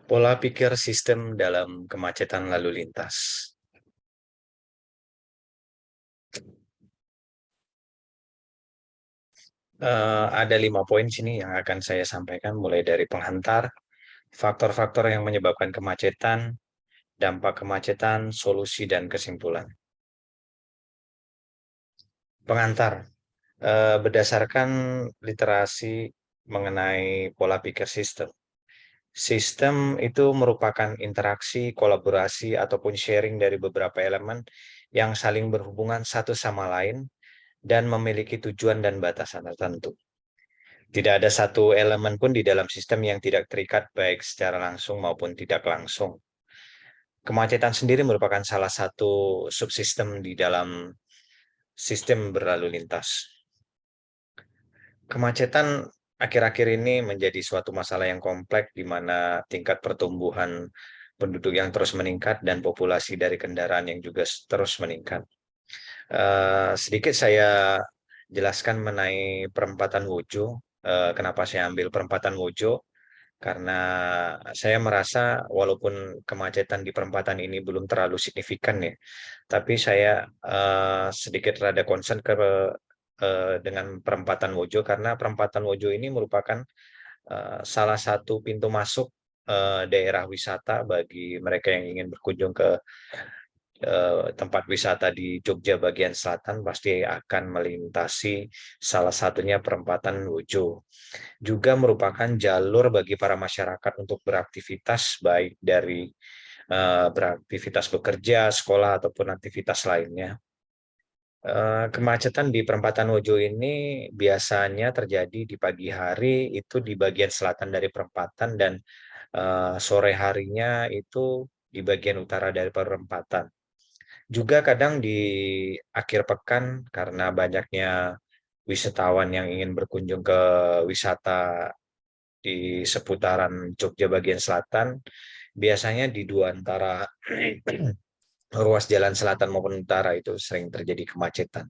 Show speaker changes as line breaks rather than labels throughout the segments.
Pola pikir sistem dalam kemacetan lalu lintas. Ada 5 poin sini yang akan saya sampaikan, mulai dari penghantar, faktor-faktor yang menyebabkan kemacetan, dampak kemacetan, solusi, dan kesimpulan. Pengantar, berdasarkan literasi mengenai pola pikir sistem. Sistem itu merupakan interaksi, kolaborasi, ataupun sharing dari beberapa elemen yang saling berhubungan satu sama lain dan memiliki tujuan dan batasan tertentu. Tidak ada satu elemen pun di dalam sistem yang tidak terikat baik secara langsung maupun tidak langsung. Kemacetan sendiri merupakan salah satu subsistem di dalam sistem berlalu lintas. Kemacetan akhir-akhir ini menjadi suatu masalah yang kompleks di mana tingkat pertumbuhan penduduk yang terus meningkat dan populasi dari kendaraan yang juga terus meningkat. Sedikit saya jelaskan mengenai perempatan Wojo. Kenapa saya ambil perempatan Wojo? Karena saya merasa walaupun kemacetan di perempatan ini belum terlalu signifikan ya, tapi saya sedikit rada concern dengan perempatan Wojo karena perempatan Wojo ini merupakan salah satu pintu masuk daerah wisata bagi mereka yang ingin berkunjung ke tempat wisata di Jogja bagian selatan pasti akan melintasi salah satunya perempatan Wojo. Juga merupakan jalur bagi para masyarakat untuk beraktivitas baik dari beraktivitas bekerja, sekolah ataupun aktivitas lainnya. Kemacetan di perempatan Wojo ini biasanya terjadi di pagi hari itu di bagian selatan dari perempatan dan sore harinya itu di bagian utara dari perempatan. Juga kadang di akhir pekan karena banyaknya wisatawan yang ingin berkunjung ke wisata di seputaran Jogja bagian selatan, biasanya di dua antara ruas jalan selatan maupun utara itu sering terjadi kemacetan.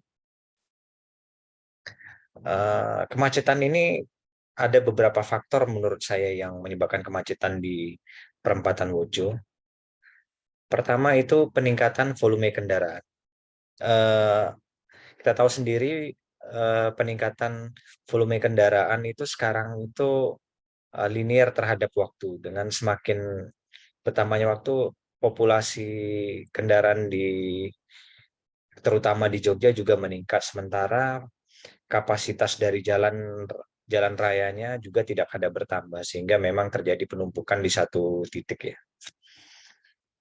Kemacetan ini ada beberapa faktor menurut saya yang menyebabkan kemacetan di perempatan Wojo. Pertama itu peningkatan volume kendaraan. Eh, Kita tahu sendiri peningkatan volume kendaraan itu sekarang itu linear terhadap waktu. Dengan semakin bertambahnya waktu, populasi kendaraan terutama di Jogja juga meningkat. Sementara kapasitas dari jalan jalan rayanya juga tidak ada bertambah, sehingga memang terjadi penumpukan di satu titik ya.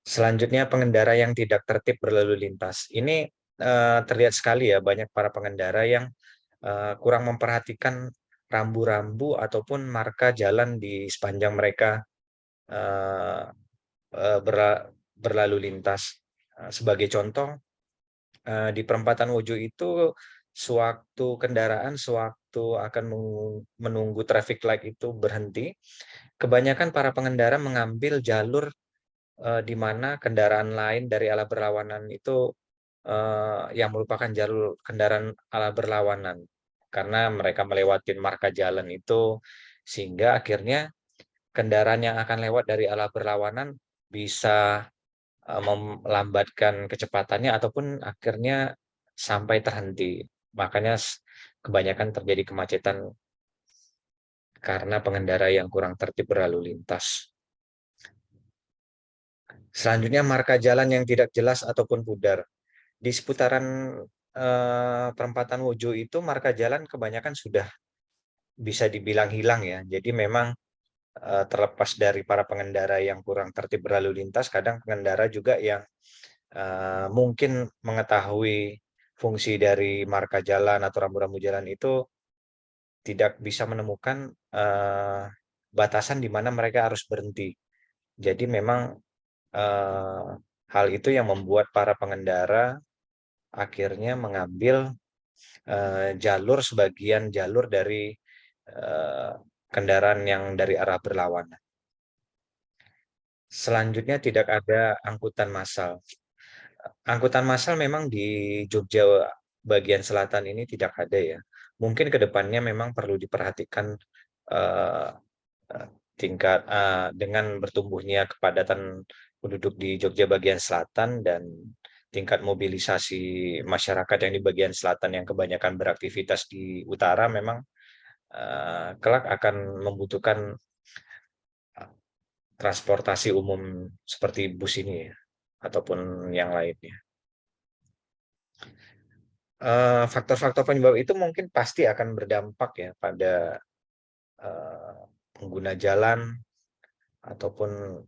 Selanjutnya pengendara yang tidak tertib berlalu lintas. Ini terlihat sekali ya banyak para pengendara yang kurang memperhatikan rambu-rambu ataupun marka jalan di sepanjang mereka eh, berlalu lintas. Sebagai contoh, di perempatan Wojo itu sewaktu akan menunggu traffic light itu berhenti, kebanyakan para pengendara mengambil jalur di mana kendaraan lain dari arah berlawanan itu yang merupakan jalur kendaraan arah berlawanan karena mereka melewati marka jalan itu sehingga akhirnya kendaraan yang akan lewat dari arah berlawanan bisa melambatkan kecepatannya ataupun akhirnya sampai terhenti. Makanya kebanyakan terjadi kemacetan karena pengendara yang kurang tertib berlalu lintas. Selanjutnya marka jalan yang tidak jelas ataupun pudar. Di seputaran perempatan Wojo itu marka jalan kebanyakan sudah bisa dibilang hilang ya. Jadi memang terlepas dari para pengendara yang kurang tertib berlalu lintas, kadang pengendara juga yang mungkin mengetahui fungsi dari marka jalan atau rambu-rambu jalan itu tidak bisa menemukan batasan di mana mereka harus berhenti. Jadi memang eh, hal itu yang membuat para pengendara akhirnya mengambil sebagian jalur dari eh, kendaraan yang dari arah berlawanan. Selanjutnya tidak ada angkutan massal. Angkutan massal memang di Jogja bagian selatan ini tidak ada ya. Mungkin ke depannya memang perlu diperhatikan eh, dengan bertumbuhnya kepadatan penduduk di Jogja bagian selatan dan tingkat mobilisasi masyarakat yang di bagian selatan yang kebanyakan beraktivitas di utara memang kelak akan membutuhkan transportasi umum seperti bus ini ya, ataupun yang lainnya. Faktor-faktor penyebab itu mungkin pasti akan berdampak ya pada pengguna jalan ataupun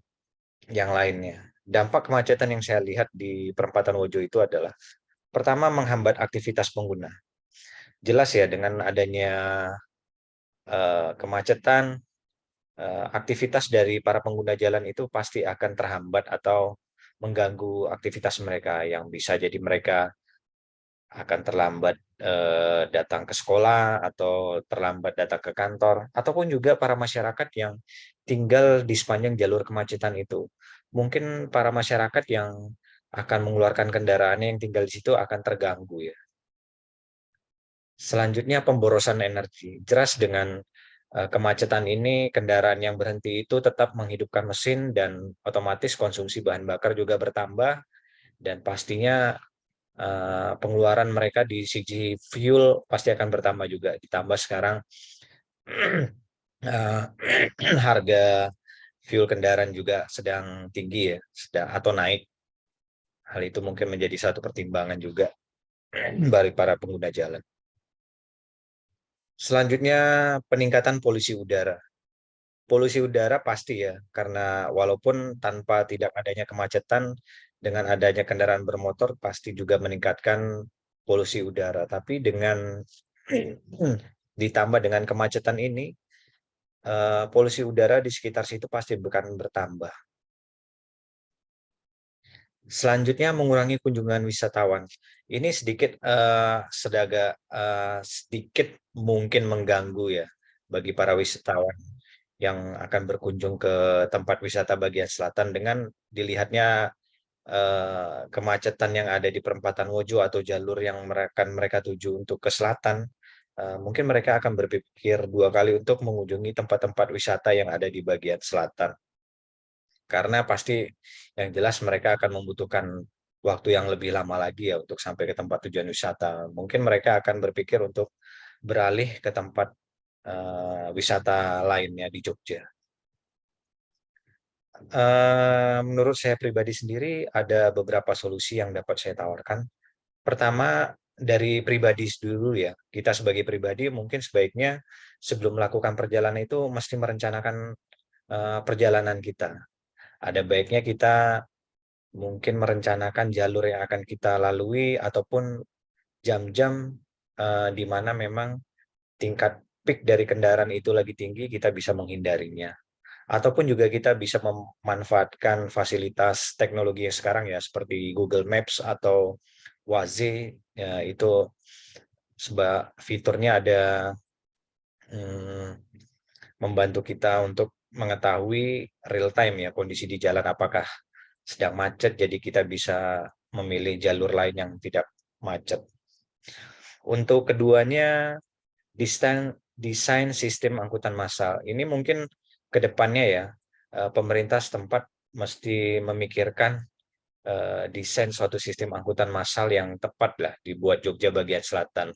yang lainnya. Dampak kemacetan yang saya lihat di perempatan Wojo itu adalah pertama menghambat aktivitas pengguna. Jelas ya dengan adanya kemacetan, aktivitas dari para pengguna jalan itu pasti akan terhambat atau mengganggu aktivitas mereka yang bisa jadi mereka akan terlambat datang ke sekolah atau terlambat datang ke kantor, ataupun juga para masyarakat yang tinggal di sepanjang jalur kemacetan itu. Mungkin para masyarakat yang akan mengeluarkan kendaraannya yang tinggal di situ akan terganggu ya. Selanjutnya pemborosan energi. Jelas dengan kemacetan ini kendaraan yang berhenti itu tetap menghidupkan mesin dan otomatis konsumsi bahan bakar juga bertambah dan pastinya pengeluaran mereka di segi fuel pasti akan bertambah juga. Ditambah sekarang uh, harga fuel kendaraan juga sedang tinggi ya, sedang atau naik. Hal itu mungkin menjadi satu pertimbangan juga bagi para pengguna jalan. Selanjutnya peningkatan polusi udara. Polusi udara pasti ya, karena walaupun tanpa tidak adanya kemacetan, dengan adanya kendaraan bermotor pasti juga meningkatkan polusi udara. Tapi dengan ditambah dengan kemacetan ini, polusi udara di sekitar situ pasti akan bertambah. Selanjutnya mengurangi kunjungan wisatawan. Ini sedikit mungkin mengganggu ya bagi para wisatawan yang akan berkunjung ke tempat wisata bagian selatan dengan dilihatnya kemacetan yang ada di perempatan Wojo atau jalur yang mereka tuju untuk ke selatan. Mungkin mereka akan berpikir dua kali untuk mengunjungi tempat-tempat wisata yang ada di bagian selatan. Karena pasti yang jelas mereka akan membutuhkan waktu yang lebih lama lagi ya untuk sampai ke tempat tujuan wisata. Mungkin mereka akan berpikir untuk beralih ke tempat wisata lainnya di Jogja. Menurut saya pribadi sendiri ada beberapa solusi yang dapat saya tawarkan. Pertama, dari pribadi dulu ya. Kita sebagai pribadi mungkin sebaiknya sebelum melakukan perjalanan itu mesti merencanakan perjalanan kita. Ada baiknya kita mungkin merencanakan jalur yang akan kita lalui ataupun jam-jam di mana memang tingkat peak dari kendaraan itu lagi tinggi, kita bisa menghindarinya. Ataupun juga kita bisa memanfaatkan fasilitas teknologi yang sekarang ya, seperti Google Maps atau Waze, ya, itu fiturnya ada hmm, membantu kita untuk mengetahui real time ya kondisi di jalan apakah sedang macet, jadi kita bisa memilih jalur lain yang tidak macet. Untuk keduanya, desain sistem angkutan massal. Ini mungkin ke depannya ya, pemerintah setempat mesti memikirkan desain suatu sistem angkutan massal yang tepat lah dibuat Jogja bagian selatan.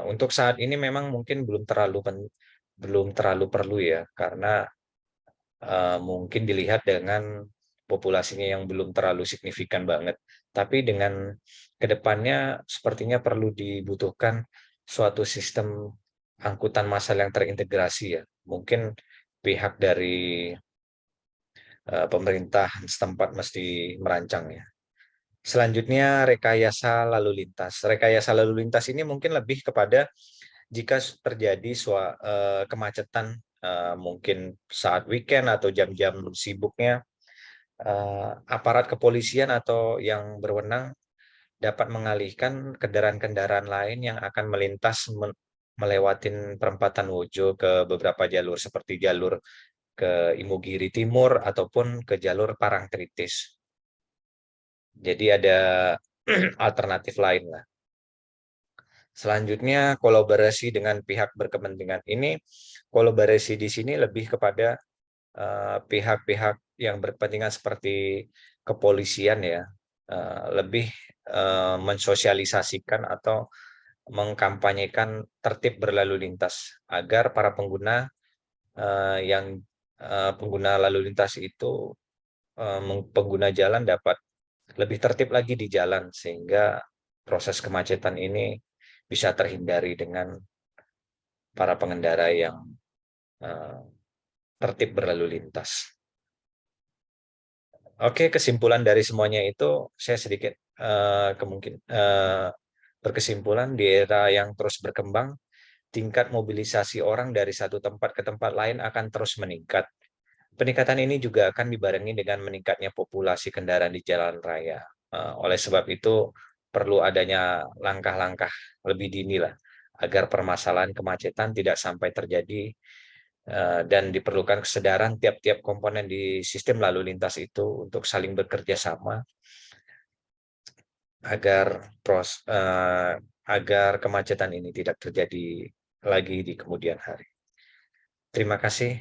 Untuk saat ini memang mungkin belum terlalu perlu ya, karena mungkin dilihat dengan populasinya yang belum terlalu signifikan banget. Tapi dengan kedepannya sepertinya perlu dibutuhkan suatu sistem angkutan massal yang terintegrasi ya. Mungkin pihak dari pemerintah setempat mesti merancangnya. Selanjutnya rekayasa lalu lintas. Rekayasa lalu lintas ini mungkin lebih kepada jika terjadi kemacetan mungkin saat weekend atau jam-jam sibuknya, aparat kepolisian atau yang berwenang dapat mengalihkan kendaraan-kendaraan lain yang akan melintas melewatin perempatan Wojo ke beberapa jalur seperti jalur ke Imogiri Timur ataupun ke jalur Parangtritis. Jadi ada alternatif lain lah. Selanjutnya, kolaborasi dengan pihak berkepentingan. Ini kolaborasi di sini lebih kepada pihak-pihak yang berkepentingan seperti kepolisian ya, lebih mensosialisasikan atau mengkampanyekan tertib berlalu lintas agar para pengguna yang pengguna lalu lintas itu pengguna jalan dapat lebih tertib lagi di jalan sehingga proses kemacetan ini bisa terhindari dengan para pengendara yang eh, tertib berlalu lintas. Oke, kesimpulan dari semuanya itu saya sedikit berkesimpulan di era yang terus berkembang, tingkat mobilisasi orang dari satu tempat ke tempat lain akan terus meningkat. Peningkatan ini juga akan dibarengi dengan meningkatnya populasi kendaraan di jalan raya. Oleh sebab itu, perlu adanya langkah-langkah lebih dini lah, agar permasalahan kemacetan tidak sampai terjadi dan diperlukan kesadaran tiap-tiap komponen di sistem lalu lintas itu untuk saling bekerja sama agar kemacetan ini tidak terjadi lagi di kemudian hari. Terima kasih.